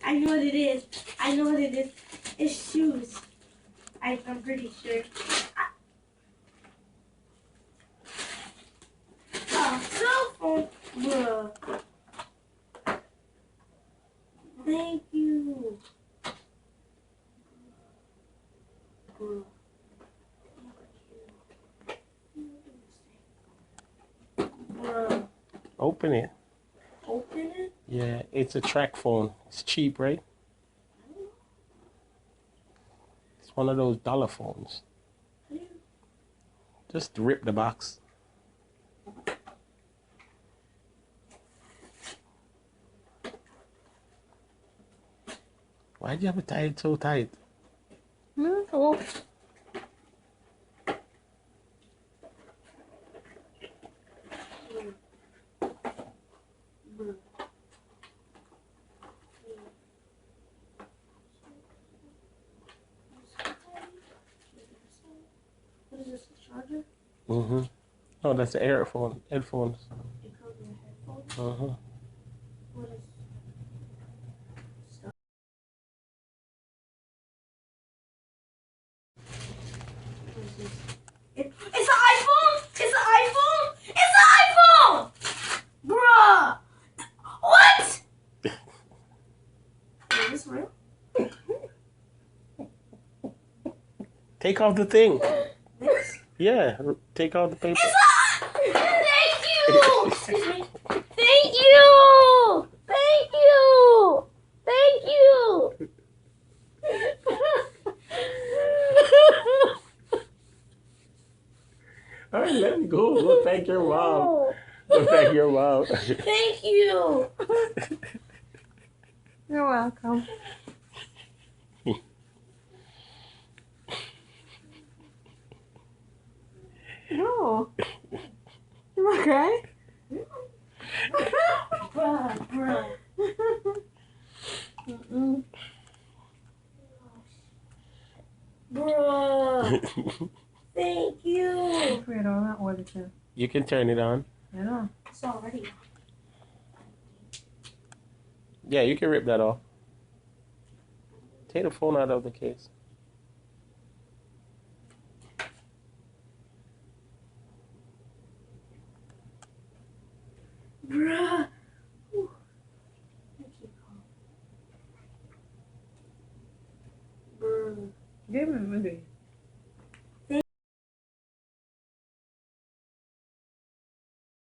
I know what it is. I know what it is. It's shoes. I'm pretty sure. Cell phone. Bruh. Thank you. Bruh. Bruh. Open it. Open it? Yeah, it's a track phone. It's cheap, right? It's one of those dollar phones. Just rip the box. Why'd you have it tied so tight? No. What is this, a charger? Mm-hmm. Oh, that's the headphones. It comes with headphones? Uh-huh. What is stuff? What is this? It's an iPhone! It's an iPhone! It's an iPhone! Bruh! What? Is this real? Take off the thing. This? Yeah, take off the paper. Thank you! Excuse me. Thank you! Thank you! Thank you! All right, let me go. Go thank your mom. Go thank your mom. Thank you! You're welcome. No. You want to cry? Bruh. Mm-mm. Bruh. Thank you. Wait, on that order too. You can turn it on. I know. It's already. Yeah, you can rip that off. Take the phone out of the case. Bruh. Bruh. Give me a minute.